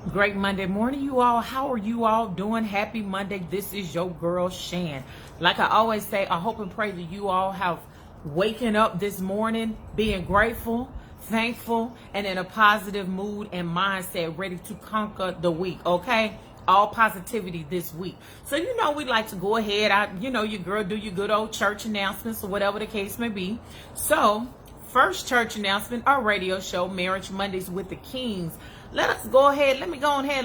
Great Monday morning, you all. How are you all doing? Happy Monday. This is your girl, Shan. Like I always say, I hope and pray that you all have waken up this morning being grateful, thankful, and in a positive mood and mindset, ready to conquer the week, okay? All positivity this week. So, we like to go ahead. Your girl do your good old church announcements or whatever the case may be. So, first church announcement, our radio show, Marriage Mondays with the Kings. Let me go ahead and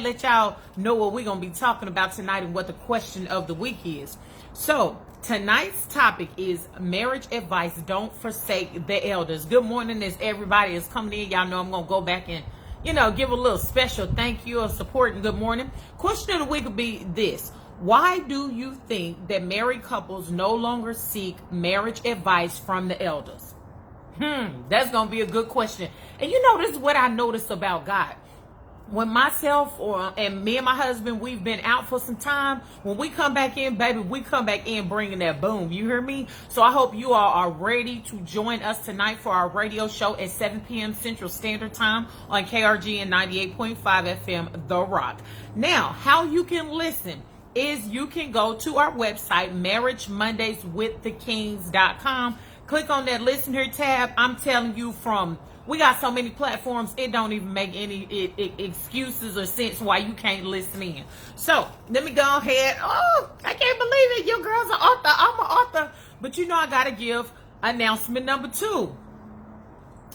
let y'all know what we're going to be talking about tonight and what the question of the week is. So, tonight's topic is marriage advice. Don't forsake the elders. Good morning as everybody is coming in. Y'all know I'm going to go back and, give a little special thank you or support and good morning. Question of the week will be this. Why do you think that married couples no longer seek marriage advice from the elders? That's going to be a good question. And this is what I noticed about God. When myself and me and my husband, we've been out for some time. When we come back in, baby, we come back in bringing that boom. You hear me? So I hope you all are ready to join us tonight for our radio show at 7 p.m. Central Standard Time on KRG and 98.5 FM, The Rock. Now, how you can listen is you can go to our website, marriagemondayswiththekings.com. Click on that listen here tab. I'm telling you, we got so many platforms, it don't even make any excuses or sense why you can't listen in. So, let me go ahead. Oh, I can't believe it. Your girl's an author. I'm an author. But I got to give announcement number 2.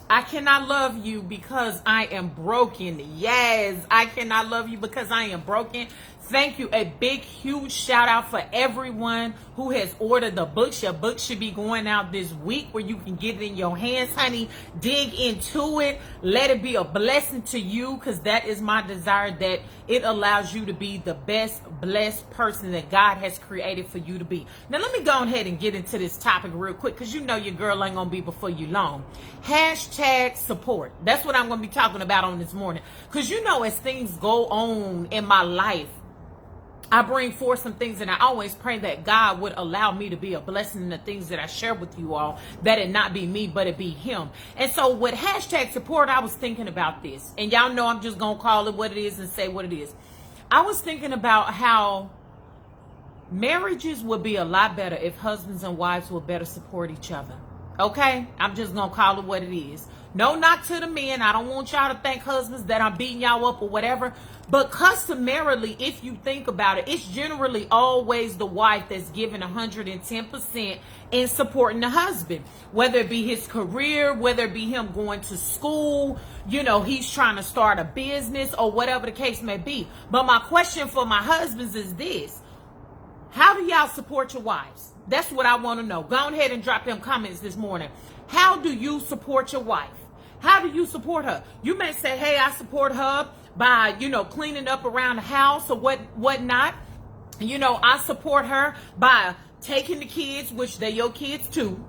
I cannot love you because I am broken. Yes, I cannot love you because I am broken. Thank you. A big, huge shout out for everyone who has ordered the books. Your book should be going out this week where you can get it in your hands, honey. Dig into it. Let it be a blessing to you, because that is my desire, that it allows you to be the best blessed person that God has created for you to be. Now, let me go ahead and get into this topic real quick, because your girl ain't going to be before you long. Hashtag support. That's what I'm going to be talking about on this morning. Because as things go on in my life, I bring forth some things, and I always pray that God would allow me to be a blessing in the things that I share with you all, that it not be me, but it be him. And so with hashtag support, I was thinking about this, and y'all know I'm just going to call it what it is and say what it is. I was thinking about how marriages would be a lot better if husbands and wives would better support each other. Okay? I'm just going to call it what it is. No knock to the men. I don't want y'all to think, husbands, that I'm beating y'all up or whatever. But customarily, if you think about it, it's generally always the wife that's giving 110% in supporting the husband. Whether it be his career, whether it be him going to school, he's trying to start a business or whatever the case may be. But my question for my husbands is this. How do y'all support your wives? That's what I want to know. Go ahead and drop them comments this morning. How do you support your wife? How do you support her? You may say, hey, I support her by, cleaning up around the house or whatnot. I support her by taking the kids, which they're your kids too,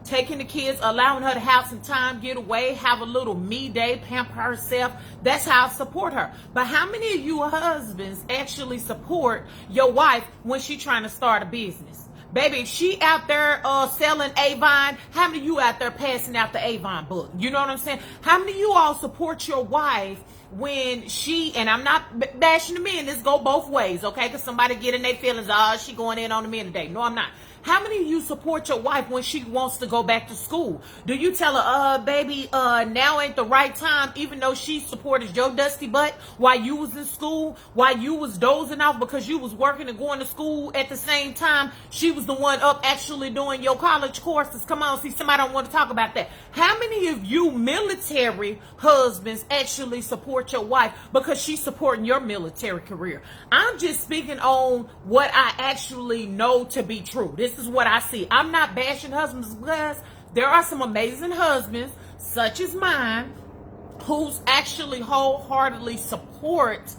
taking the kids, allowing her to have some time, get away, have a little me day, pamper herself. That's how I support her. But how many of you husbands actually support your wife when she's trying to start a business? Baby, if she out there selling Avon, how many of you out there passing out the Avon book? You know what I'm saying? How many of you all support your wife when she, and I'm not bashing the men, this go both ways, okay? Because somebody get in their feelings, she going in on the men today. No, I'm not. How many of you support your wife when she wants to go back to school? Do you tell her, baby, now ain't the right time, even though she supported your dusty butt while you was in school, while you was dozing off because you was working and going to school at the same time? She was the one up actually doing your college courses. Come on, see, somebody don't want to talk about that. How many of you military husbands actually support your wife because she's supporting your military career? I'm just speaking on what I actually know to be true. This is what I see. I'm not bashing husbands, because there are some amazing husbands, such as mine, who's actually wholeheartedly support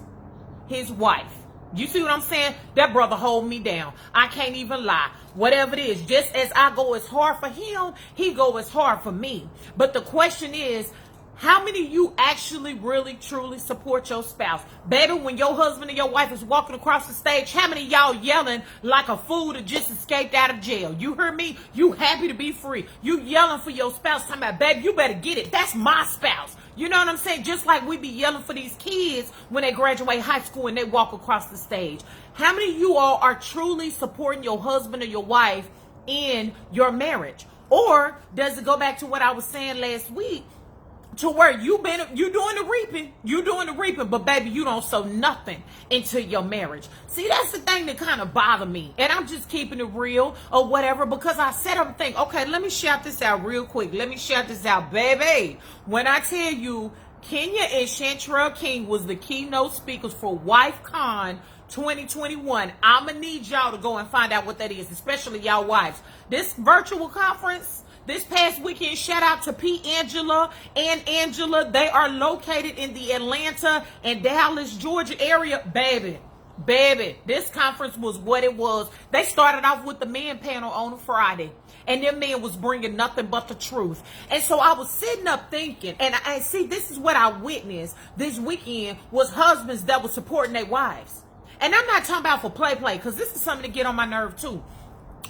his wife. You see what I'm saying? That brother hold me down. I can't even lie. Whatever it is, just as I go as hard for him, he go as hard for me. But the question is, how many of you actually really truly support your spouse? Baby, when your husband and your wife is walking across the stage, how many of y'all yelling like a fool that just escaped out of jail? You heard me? You happy to be free. You yelling for your spouse, talking about, baby, you better get it. That's my spouse. You know what I'm saying? Just like we be yelling for these kids when they graduate high school and they walk across the stage. How many of you all are truly supporting your husband or your wife in your marriage? Or does it go back to what I was saying last week, to where you doing the reaping, but baby, you don't sow nothing into your marriage? See, that's the thing that kind of bother me, and I'm just keeping it real or whatever, because I said, I'm thinking, okay, let me shout this out real quick. Let me shout this out, baby. When I tell you, Kenya and Chantrell King was the keynote speakers for WifeCon 2021, I'm gonna need y'all to go and find out what that is, especially y'all wives. This virtual conference this past weekend, shout out to P. Angela and Angela. They are located in the Atlanta and Dallas, Georgia area. Baby, this conference was what it was. They started off with the men panel on a Friday, and them men was bringing nothing but the truth. And so I was sitting up thinking, and I see, this is what I witnessed this weekend, was husbands that were supporting their wives. And I'm not talking about for play, because this is something to get on my nerve too.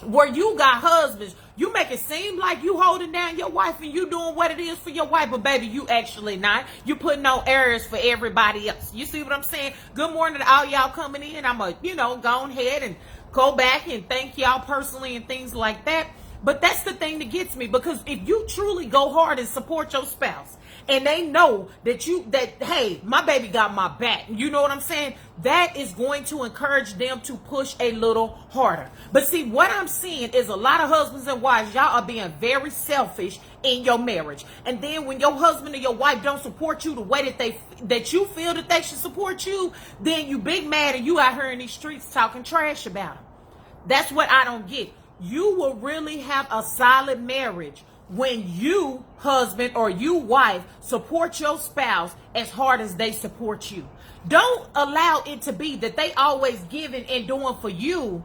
Where you got husbands, you make it seem like you holding down your wife and you doing what it is for your wife, but baby, you actually not. You putting on airs for everybody else. You see what I'm saying? Good morning to all y'all coming in. I'm going to, go ahead and go back and thank y'all personally and things like that. But that's the thing that gets me, because if you truly go hard and support your spouse, and they know that hey, my baby got my back, you know what I'm saying? That is going to encourage them to push a little harder. But see, what I'm seeing is a lot of husbands and wives, y'all are being very selfish in your marriage. And then when your husband or your wife don't support you the way that you feel that they should support you, then you big mad and you out here in these streets talking trash about them. That's what I don't get. You will really have a solid marriage when you, husband, or you, wife, support your spouse as hard as they support you. Don't allow it to be that they always giving and doing for you,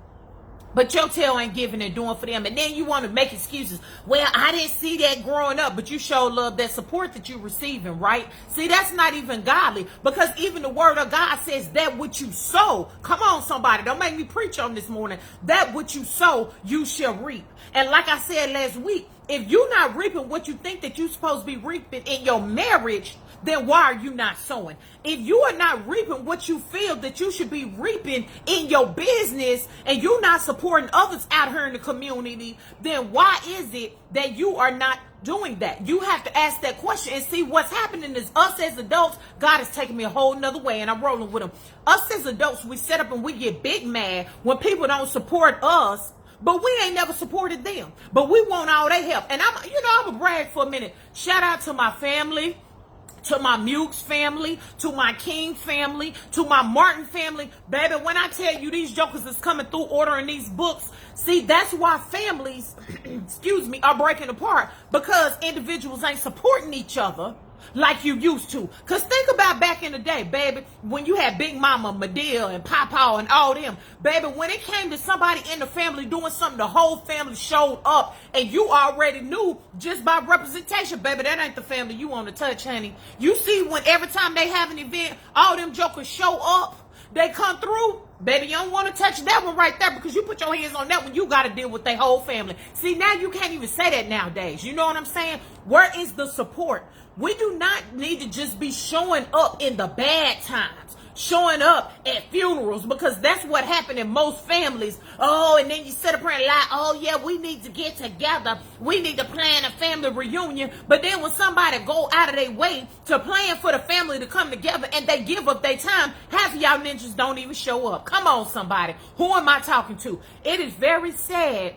but your tail ain't giving and doing for them. And then you want to make excuses. Well, I didn't see that growing up, but you show love, that support that you're receiving, right? See, that's not even godly, because even the word of God says that what you sow. Come on, somebody. Don't make me preach on this morning. That what you sow, you shall reap. And like I said last week, if you're not reaping what you think that you're supposed to be reaping in your marriage, then why are you not sowing? If you are not reaping what you feel that you should be reaping in your business, and you're not supporting others out here in the community, then why is it that you are not doing that? You have to ask that question and see what's happening is us as adults. God is taking me a whole nother way, and I'm rolling with him. Us as adults, we set up and we get big mad when people don't support us, but we ain't never supported them. But we want all their help. And I'm gonna brag for a minute. Shout out to my family, to my Mukes family, to my King family, to my Martin family. Baby, when I tell you these jokers is coming through ordering these books, see, that's why families, are breaking apart, because individuals ain't supporting each other like you used to. Because think about back in the day, baby, when you had Big Mama, Medill, and Papa, and all them. Baby, when it came to somebody in the family doing something, the whole family showed up, and you already knew just by representation, baby, that ain't the family you want to touch, honey. You see, when every time they have an event, all them jokers show up, they come through. Baby, you don't want to touch that one right there, because you put your hands on that one, you got to deal with their whole family. See, now you can't even say that nowadays. You know what I'm saying? Where is the support? We do not need to just be showing up in the bad times, showing up at funerals, because that's what happened in most families. Oh, and then you sit up here and lie, oh yeah, we need to get together, we need to plan a family reunion. But then when somebody go out of their way to plan for the family to come together and they give up their time, half of y'all ninjas don't even show up. Come on, somebody. Who am I talking to? It is very sad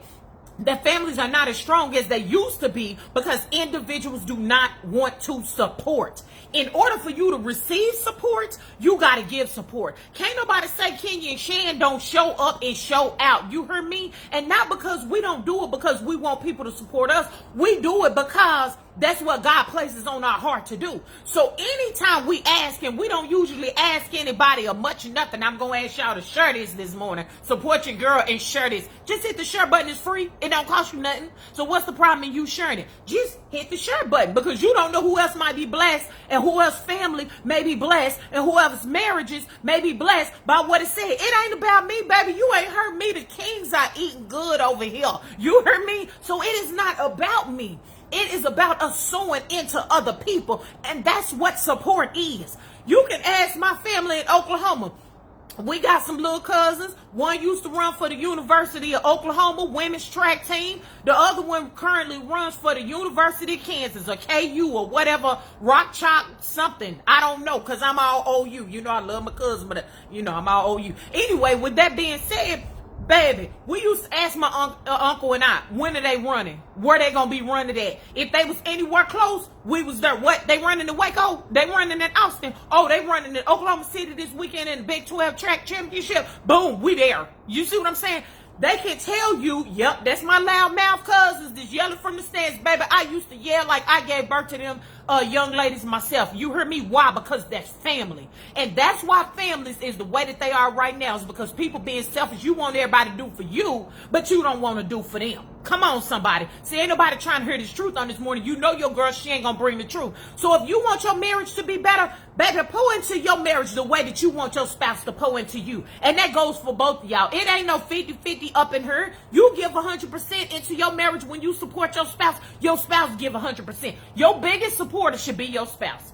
that families are not as strong as they used to be, because individuals do not want to support. In order for you to receive support, you got to give support. Can't nobody say Kenya and Shan don't show up and show out. You heard me? And not because we don't do it because we want people to support us. We do it because that's what God places on our heart to do. So anytime we ask, and we don't usually ask anybody or much or nothing, I'm going to ask y'all to share this morning. Support your girl and share this. Just hit the share button. It's free. It don't cost you nothing. So what's the problem in you sharing it? Just hit the share button, because you don't know who else might be blessed, and who else's family may be blessed, and whoever's marriages may be blessed by what it said. It ain't about me, baby. You ain't heard me. The kings are eating good over here. You heard me? So it is not about me. It is about us sowing into other people. And that's what support is. You can ask my family in Oklahoma. We got some little cousins. One used to run for the University of Oklahoma women's track team. The other one currently runs for the University of Kansas or KU or whatever, Rock Chalk something. I don't know, because I'm all OU. You know, I love my cousin, but I'm all OU. Anyway, with that being said, baby, we used to ask my uncle and I, when are they running? Where they gonna be running at? If they was anywhere close, we was there. What? They running in Waco? They running in Austin? Oh, they running in Oklahoma City this weekend in the Big 12 track championship. Boom, we there. You see what I'm saying? They can tell you, yep, that's my loudmouth cousins that's yelling from the stands. Baby, I used to yell like I gave birth to them young ladies myself. You heard me? Why? Because that's family. And that's why families is the way that they are right now, is because people being selfish. You want everybody to do for you, but you don't want to do for them. Come on, somebody. See, ain't nobody trying to hear this truth on this morning. You know your girl, she ain't going to bring the truth. So if you want your marriage to be better, baby, pour into your marriage the way that you want your spouse to pour into you. And that goes for both of y'all. It ain't no 50-50 up in here. You give 100% into your marriage when you support your spouse. Your spouse give 100%. Your biggest supporter should be your spouse.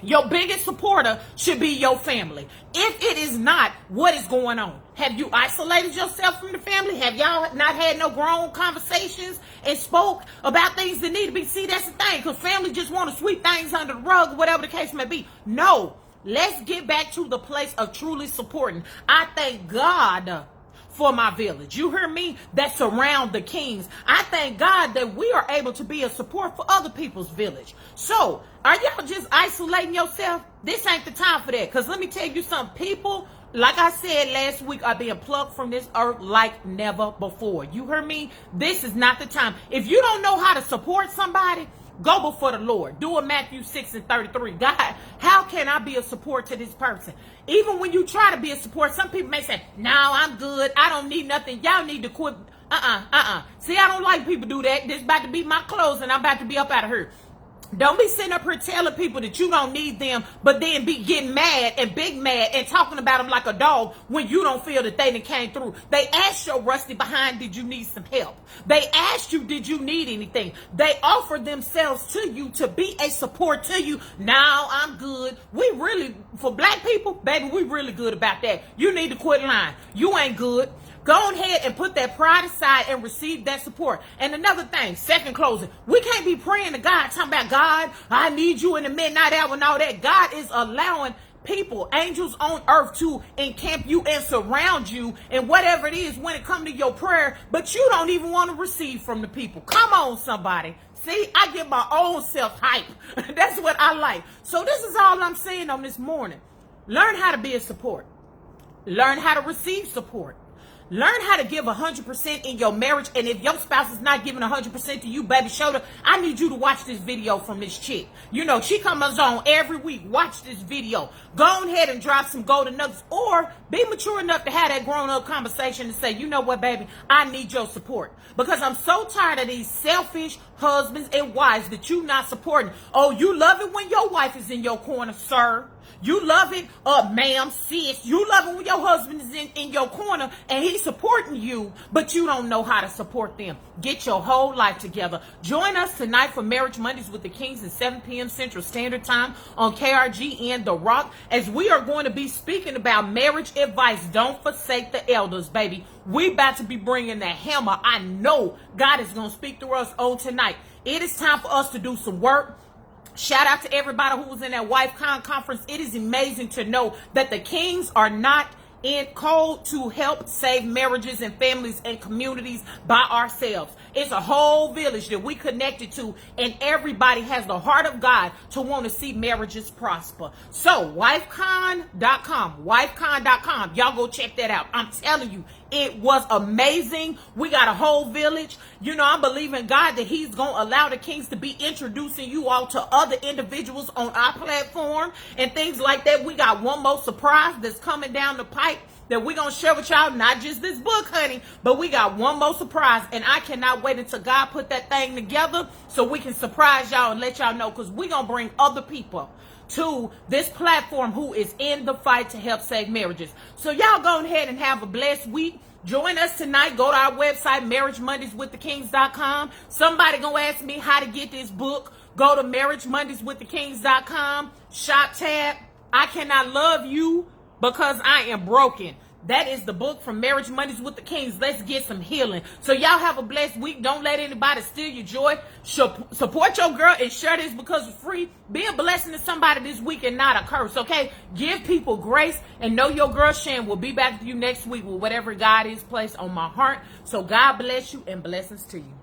Your biggest supporter should be your family. If it is not, what is going on? Have you isolated yourself from the family? Have y'all not had no grown conversations and spoke about things that need to be? See, that's the thing, because family just want to sweep things under the rug, whatever the case may be. No, let's get back to the place of truly supporting. I thank God for my village. You hear me? That surround the kings. I thank God that we are able to be a support for other people's village. So, are y'all just isolating yourself? This ain't the time for that. Because let me tell you something. People, like I said last week, are being plucked from this earth like never before. You hear me? This is not the time. If you don't know how to support somebody, go before the Lord. Do a Matthew 6:33. God, how can I be a support to this person? Even when you try to be a support, some people may say, no, I'm good. I don't need nothing. Y'all need to quit. See, I don't like people do that. This about to be my clothes and I'm about to be up out of here. Don't be sitting up here telling people that you don't need them, but then be getting mad and big mad and talking about them like a dog when you don't feel that they done came through. They asked your rusty behind, did you need some help? They asked you, did you need anything? They offered themselves to you to be a support to you. Now I'm good. We really, for black people, baby, we really good about that. You need to quit lying. You ain't good. Go ahead and put that pride aside and receive that support. And another thing, second closing, we can't be praying to God, talking about, God, I need you in the midnight hour and all that. God is allowing people, angels on earth, to encamp you and surround you and whatever it is when it comes to your prayer, but you don't even want to receive from the people. Come on, somebody. See, I get my own self hype. That's what I like. So this is all I'm saying on this morning. Learn how to be a support. Learn how to receive support. Learn how to give 100% in your marriage. And if your spouse is not giving 100% to you, baby, shoulder, I need you to watch this video from this chick. You know, she comes on every week. Watch this video. Go ahead and drop some golden nuggets, or be mature enough to have that grown-up conversation and say, you know what, baby, I need your support. Because I'm so tired of these selfish husbands and wives that you not supporting. Oh, you love it when your wife is in your corner, sir. You love it, ma'am, sis. You love it when your husband is in your corner and he's supporting you, but you don't know how to support them. Get your whole life together. Join us tonight for Marriage Mondays with the Kings at 7 p.m. Central Standard Time on KRG and The Rock, as we are going to be speaking about marriage advice. Don't forsake the elders, baby. We about to be bringing the hammer. I know God is going to speak through us on tonight. It is time for us to do some work. Shout out to everybody who was in that WifeCon conference. It is amazing to know that the Kings are not in code to help save marriages and families and communities by ourselves. It's a whole village that we connected to, and everybody has the heart of God to want to see marriages prosper. So, wifecon.com, wifecon.com. Y'all go check that out. I'm telling you, it was amazing. We got a whole village. You know, I'm believing God that he's going to allow the Kings to be introducing you all to other individuals on our platform and things like that. We got one more surprise that's coming down the pipe that we're going to share with y'all. Not just this book, honey, but we got one more surprise, and I cannot wait until God put that thing together so we can surprise y'all and let y'all know, because we're going to bring other people to this platform who is in the fight to help save marriages. So y'all go ahead and have a blessed week. Join us tonight. Go to our website, marriagemondayswiththekings.com. Somebody gonna ask me how to get this book. Go to marriagemondayswiththekings.com. Shop tab. I cannot love you because I am broken. That is the book from Marriage Mondays with the Kings. Let's get some healing. So y'all have a blessed week. Don't let anybody steal your joy. Support your girl and share this because it's free. Be a blessing to somebody this week and not a curse, okay? Give people grace and know your girl Shan will be back with you next week with whatever God is placed on my heart. So God bless you and blessings to you.